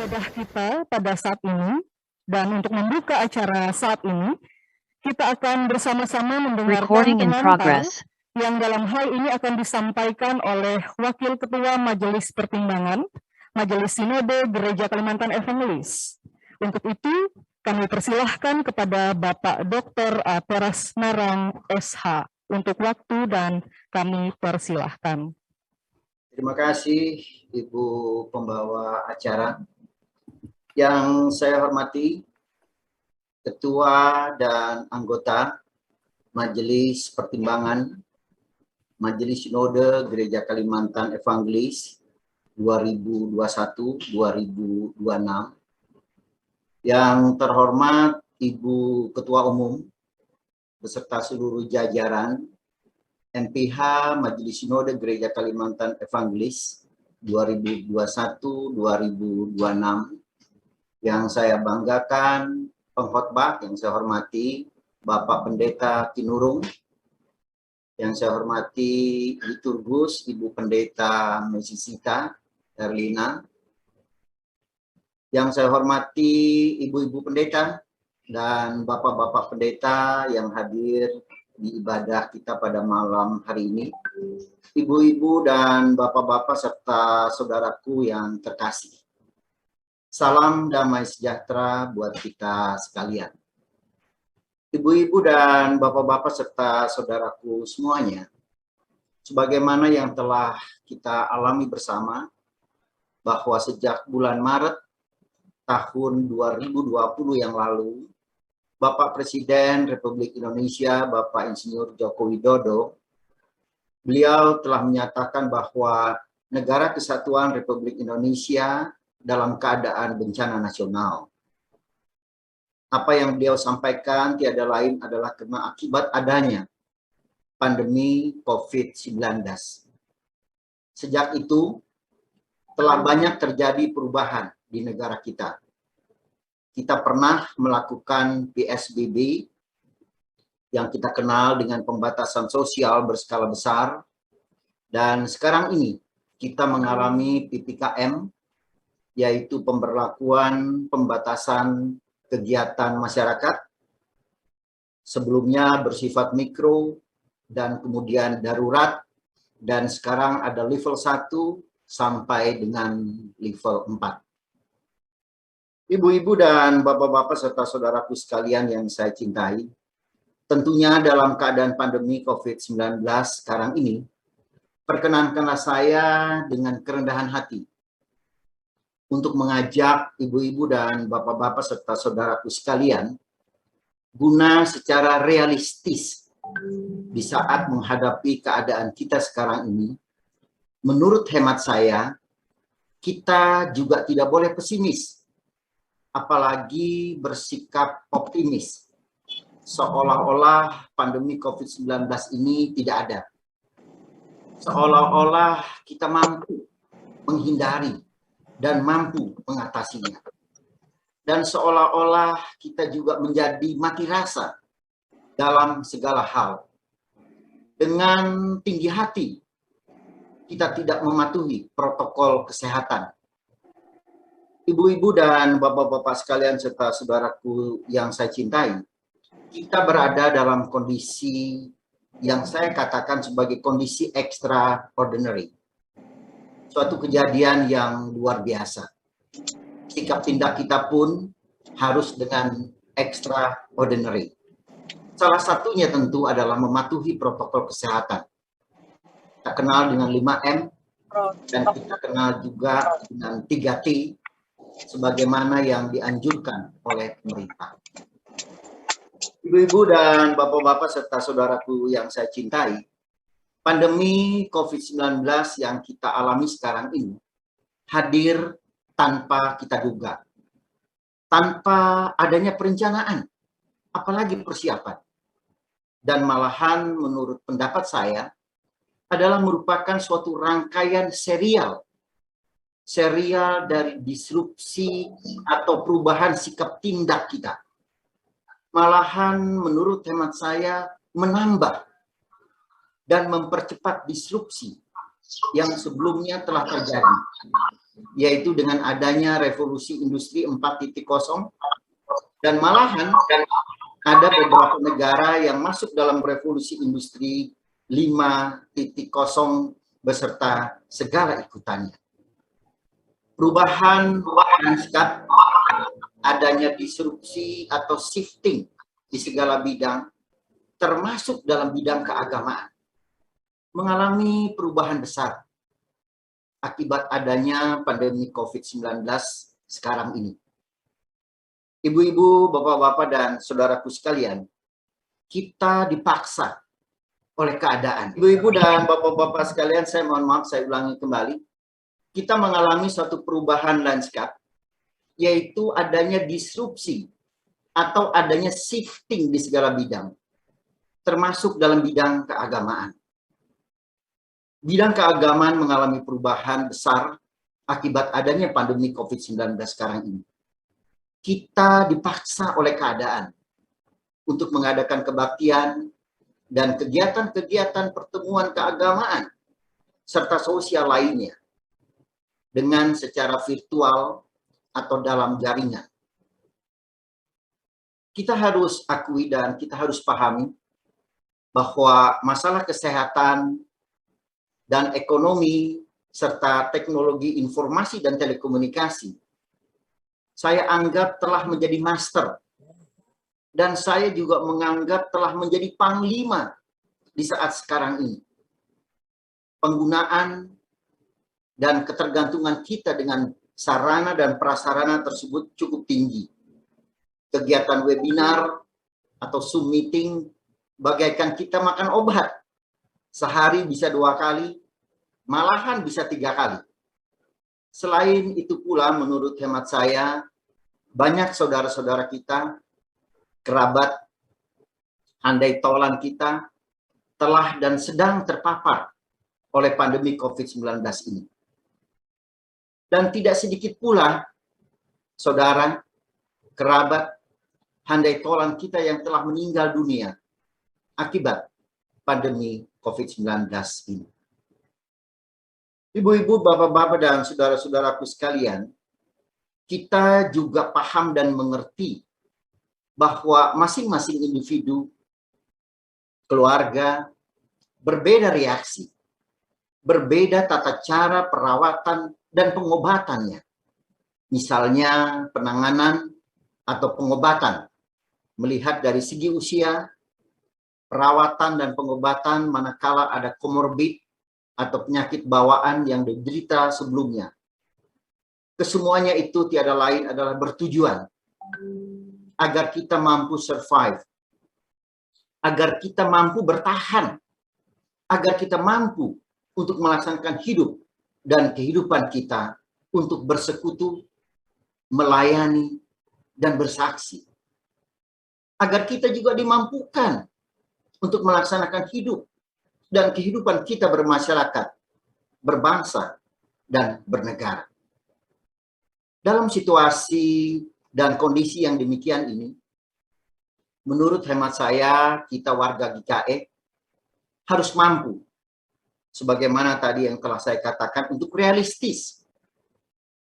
ibadah kita pada saat ini, dan untuk membuka acara saat ini, kita akan bersama-sama mendengarkan Recording in pengantar progress. yang dalam hal ini akan disampaikan oleh Wakil Ketua Majelis Pertimbangan, Majelis Sinode Gereja Kalimantan Evangelis. Untuk itu, kami persilahkan kepada Bapak Dr. Teras Narang SH untuk waktu dan kami persilahkan. Terima kasih Ibu Pembawa acara. Yang saya hormati Ketua dan anggota Majelis Pertimbangan Majelis Sinode Gereja Kalimantan Evangelis 2021-2026. Yang terhormat Ibu Ketua Umum beserta seluruh jajaran MPH Majelis Sinode Gereja Kalimantan Evangelis 2021-2026. Yang saya banggakan, pengkhotbah yang saya hormati Bapak Pendeta Kinurung, yang saya hormati liturgus Ibu Pendeta Mesisita Erlina, yang saya hormati Ibu-Ibu Pendeta dan Bapak-Bapak Pendeta yang hadir di ibadah kita pada malam hari ini, Ibu-Ibu dan Bapak-Bapak serta saudaraku yang terkasih. Salam damai sejahtera buat kita sekalian. Ibu-ibu dan bapak-bapak serta saudaraku semuanya, sebagaimana yang telah kita alami bersama, bahwa sejak bulan Maret tahun 2020 yang lalu, Bapak Presiden Republik Indonesia, Bapak Insinyur Joko Widodo, beliau telah menyatakan bahwa Negara Kesatuan Republik Indonesia dalam keadaan bencana nasional. Apa yang beliau sampaikan tiada lain adalah karena akibat adanya pandemi COVID-19. Sejak itu telah banyak terjadi perubahan di negara kita. Kita pernah melakukan PSBB yang kita kenal dengan pembatasan sosial berskala besar, dan sekarang ini kita mengalami PPKM, yaitu pemberlakuan pembatasan kegiatan masyarakat, sebelumnya bersifat mikro dan kemudian darurat, dan sekarang ada level 1 sampai dengan level 4. Ibu-ibu dan bapak-bapak serta saudaraku sekalian yang saya cintai, tentunya dalam keadaan pandemi COVID-19 sekarang ini, perkenankanlah saya dengan kerendahan hati untuk mengajak ibu-ibu dan bapak-bapak serta saudaraku sekalian guna secara realistis di saat menghadapi keadaan kita sekarang ini. Menurut hemat saya, kita juga tidak boleh pesimis, apalagi bersikap optimis, seolah-olah pandemi COVID-19 ini tidak ada. Seolah-olah kita mampu menghindari dan mampu mengatasinya. Dan seolah-olah kita juga menjadi mati rasa dalam segala hal. Dengan tinggi hati, kita tidak mematuhi protokol kesehatan. Ibu-ibu dan bapak-bapak sekalian serta saudaraku yang saya cintai, kita berada dalam kondisi yang saya katakan sebagai kondisi extraordinary. Suatu kejadian yang luar biasa. Sikap tindak kita pun harus dengan extraordinary. Salah satunya tentu adalah mematuhi protokol kesehatan. Kita kenal dengan 5M, dan kita kenal juga dengan 3T, sebagaimana yang dianjurkan oleh pemerintah. Ibu-ibu dan bapak-bapak serta saudaraku yang saya cintai, pandemi COVID-19 yang kita alami sekarang ini hadir tanpa kita duga, tanpa adanya perencanaan, apalagi persiapan. Dan malahan menurut pendapat saya adalah merupakan suatu rangkaian serial dari disrupsi atau perubahan sikap tindak kita. Malahan menurut hemat saya menambah dan mempercepat disrupsi yang sebelumnya telah terjadi, yaitu dengan adanya revolusi industri 4.0, dan malahan ada beberapa negara yang masuk dalam revolusi industri 5.0 beserta segala ikutannya. Perubahan lanskap, adanya disrupsi atau shifting di segala bidang, termasuk dalam bidang keagamaan, mengalami perubahan besar akibat adanya pandemi COVID-19 sekarang ini. Ibu-ibu, bapak-bapak, dan saudaraku sekalian, kita dipaksa oleh keadaan. Ibu-ibu dan bapak-bapak sekalian, saya mohon maaf, saya ulangi kembali. Kita mengalami suatu perubahan lanskap, yaitu adanya disrupsi atau adanya shifting di segala bidang, termasuk dalam bidang keagamaan. Bidang keagamaan mengalami perubahan besar akibat adanya pandemi COVID-19 sekarang ini. Kita dipaksa oleh keadaan untuk mengadakan kebaktian dan kegiatan-kegiatan pertemuan keagamaan serta sosial lainnya dengan secara virtual atau dalam jaringan. Kita harus akui dan kita harus pahami bahwa masalah kesehatan dan ekonomi serta teknologi informasi dan telekomunikasi saya anggap telah menjadi master, dan saya juga menganggap telah menjadi panglima di saat sekarang ini. Penggunaan dan ketergantungan kita dengan sarana dan prasarana tersebut cukup tinggi. Kegiatan webinar atau Zoom meeting bagaikan kita makan obat. Sehari bisa 2 kali, malahan bisa 3 kali. Selain itu pula, menurut hemat saya, banyak saudara-saudara kita, kerabat, handai tolan kita, telah dan sedang terpapar oleh pandemi COVID-19 ini. Dan tidak sedikit pula saudara, kerabat, handai tolan kita yang telah meninggal dunia akibat pandemi COVID-19 ini. Ibu-ibu, bapak-bapak, dan saudara-saudaraku sekalian, kita juga paham dan mengerti bahwa masing-masing individu, keluarga, berbeda reaksi, berbeda tata cara perawatan dan pengobatannya. Misalnya penanganan atau pengobatan, melihat dari segi usia, perawatan dan pengobatan manakala ada komorbid atau penyakit bawaan yang diderita sebelumnya. Kesemuanya itu tiada lain adalah bertujuan agar kita mampu survive, agar kita mampu bertahan, agar kita mampu untuk melaksanakan hidup dan kehidupan kita untuk bersekutu, melayani, dan bersaksi. Agar kita juga dimampukan untuk melaksanakan hidup dan kehidupan kita bermasyarakat, berbangsa, dan bernegara. Dalam situasi dan kondisi yang demikian ini, menurut hemat saya, kita warga GKE harus mampu, sebagaimana tadi yang telah saya katakan, untuk realistis,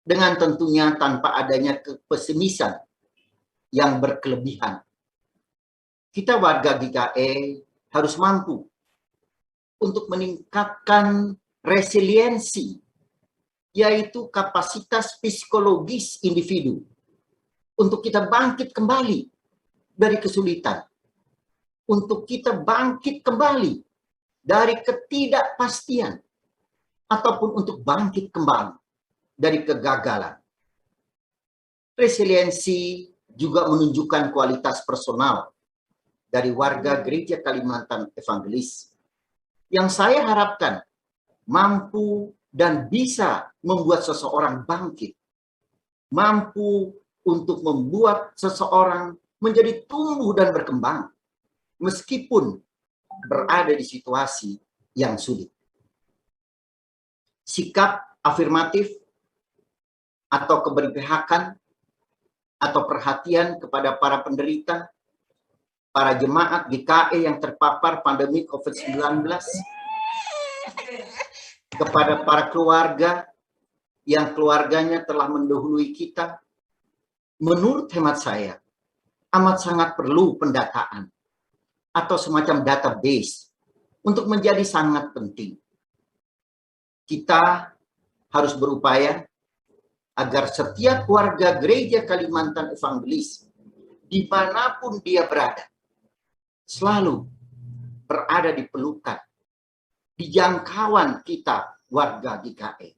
dengan tentunya tanpa adanya kepesimisan yang berkelebihan. Kita warga GKE harus mampu untuk meningkatkan resiliensi, yaitu kapasitas psikologis individu, untuk kita bangkit kembali dari kesulitan, untuk kita bangkit kembali dari ketidakpastian, ataupun untuk bangkit kembali dari kegagalan. Resiliensi juga menunjukkan kualitas personal dari warga Gereja Kalimantan Evangelis yang saya harapkan mampu dan bisa membuat seseorang bangkit, mampu untuk membuat seseorang menjadi tumbuh dan berkembang meskipun berada di situasi yang sulit. Sikap afirmatif atau keberpihakan atau perhatian kepada para penderita, para jemaat GKE yang terpapar pandemi COVID-19, kepada para keluarga yang keluarganya telah mendahului kita, menurut hemat saya, amat sangat perlu pendataan atau semacam database untuk menjadi sangat penting. Kita harus berupaya agar setiap warga gereja Kalimantan Evangelis, dimanapun dia berada, selalu berada di pelukan, di jangkauan kita warga GKE.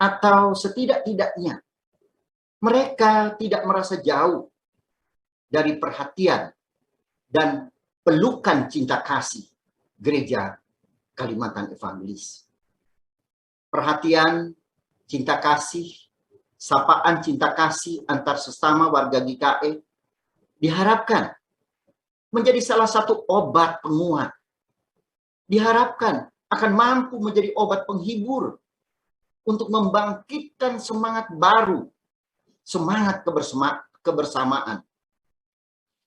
Atau setidak-tidaknya mereka tidak merasa jauh dari perhatian dan pelukan cinta kasih gereja Kalimantan Evangelis. Perhatian, cinta kasih, sapaan cinta kasih antar sesama warga GKE diharapkan menjadi salah satu obat penguat. Diharapkan akan mampu menjadi obat penghibur untuk membangkitkan semangat baru, semangat kebersamaan,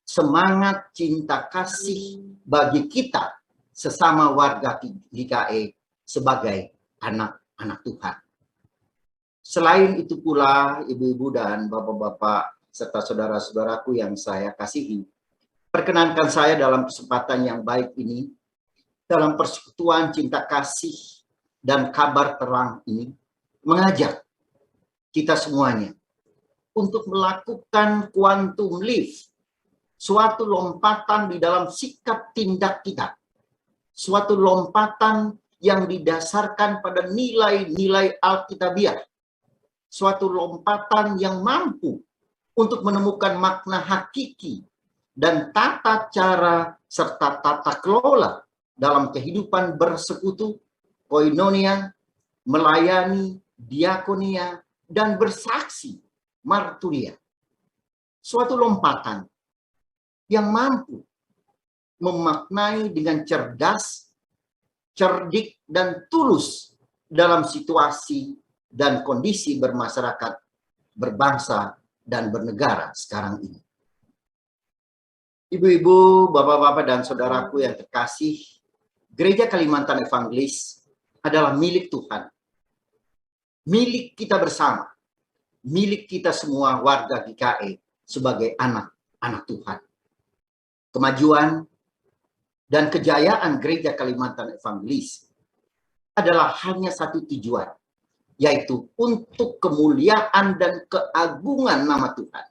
semangat cinta kasih bagi kita sesama warga GKE sebagai anak-anak Tuhan. Selain itu pula, ibu-ibu dan bapak-bapak serta saudara-saudaraku yang saya kasihi, perkenankan saya dalam kesempatan yang baik ini, dalam persekutuan cinta kasih dan kabar terang ini, mengajak kita semuanya untuk melakukan quantum leap, suatu lompatan di dalam sikap tindak kita, suatu lompatan yang didasarkan pada nilai-nilai Alkitabiah, suatu lompatan yang mampu untuk menemukan makna hakiki dan tata cara serta tata kelola dalam kehidupan bersekutu, koinonia, melayani, diakonia, dan bersaksi, marturia. Suatu lompatan yang mampu memaknai dengan cerdas, cerdik, dan tulus dalam situasi dan kondisi bermasyarakat, berbangsa, dan bernegara sekarang ini. Ibu-ibu, bapak-bapak, dan saudaraku yang terkasih, Gereja Kalimantan Evangelis adalah milik Tuhan. Milik kita bersama. Milik kita semua warga GKE sebagai anak-anak Tuhan. Kemajuan dan kejayaan Gereja Kalimantan Evangelis adalah hanya satu tujuan, yaitu untuk kemuliaan dan keagungan nama Tuhan.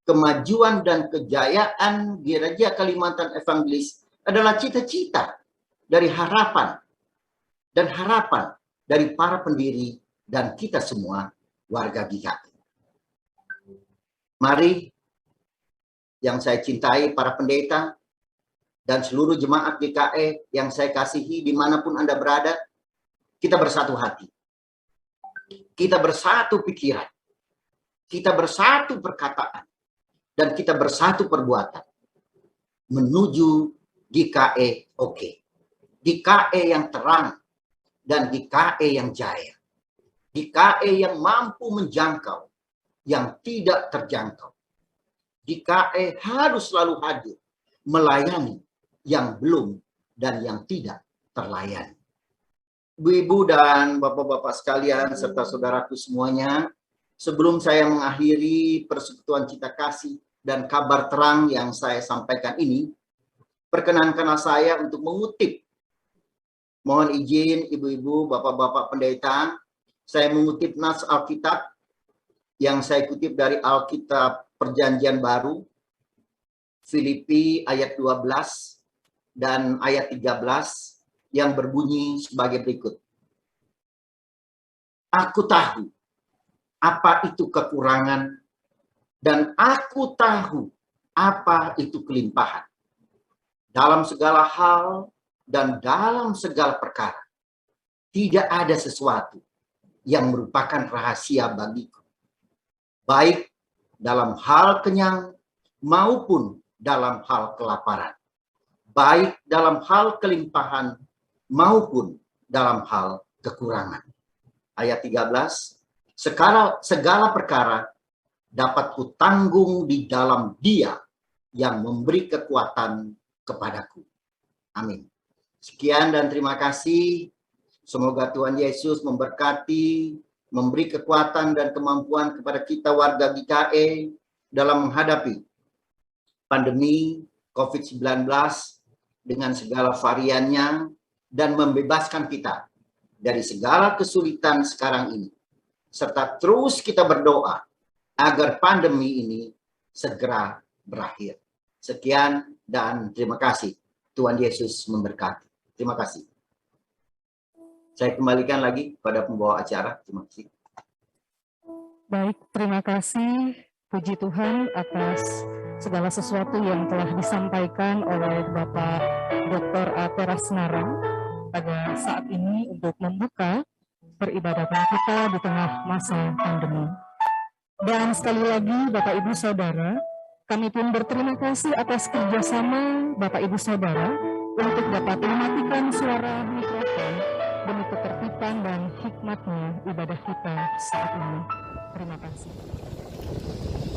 Kemajuan dan kejayaan Gereja Kalimantan Evangelis adalah cita-cita dari harapan dari para pendiri dan kita semua warga GKE. Mari yang saya cintai, para pendeta dan seluruh jemaat GKE yang saya kasihi dimanapun Anda berada, kita bersatu hati. Kita bersatu pikiran. Kita bersatu perkataan. Dan kita bersatu perbuatan. Menuju GKE oke. GKE yang terang. Dan GKE yang jaya. GKE yang mampu menjangkau. Yang tidak terjangkau. GKE harus selalu hadir. Melayani yang belum dan yang tidak terlayani. Ibu-ibu dan bapak-bapak sekalian serta saudaraku semuanya, sebelum saya mengakhiri persekutuan cinta kasih dan kabar terang yang saya sampaikan ini, perkenankanlah saya untuk mengutip. Mohon izin ibu-ibu, bapak-bapak pendeta, saya mengutip nas Alkitab yang saya kutip dari Alkitab Perjanjian Baru, Filipi ayat 12 dan ayat 13, yang berbunyi sebagai berikut. Aku tahu apa itu kekurangan dan aku tahu apa itu kelimpahan. Dalam segala hal dan dalam segala perkara, tidak ada sesuatu yang merupakan rahasia bagiku. Baik dalam hal kenyang maupun dalam hal kelaparan. Baik dalam hal kelimpahan maupun dalam hal kekurangan. Ayat 13, segala perkara dapat kutanggung di dalam Dia yang memberi kekuatan kepadaku. Amin. Sekian dan terima kasih. Semoga Tuhan Yesus memberkati, memberi kekuatan dan kemampuan kepada kita warga GKE dalam menghadapi pandemi COVID-19 dengan segala variannya dan membebaskan kita dari segala kesulitan sekarang ini. Serta terus kita berdoa agar pandemi ini segera berakhir. Sekian dan terima kasih. Tuhan Yesus memberkati. Terima kasih. Saya kembalikan lagi pada pembawa acara. Terima kasih. Baik, terima kasih. Puji Tuhan atas segala sesuatu yang telah disampaikan oleh Bapak Dr. Ateras Narang pada saat ini untuk membuka peribadatan kita di tengah masa pandemi. Dan sekali lagi Bapak Ibu Saudara, kami pun berterima kasih atas kerjasama Bapak Ibu Saudara untuk dapat mematikan suara mikrofon demi ketertiban dan hikmatnya ibadah kita saat ini. Terima kasih.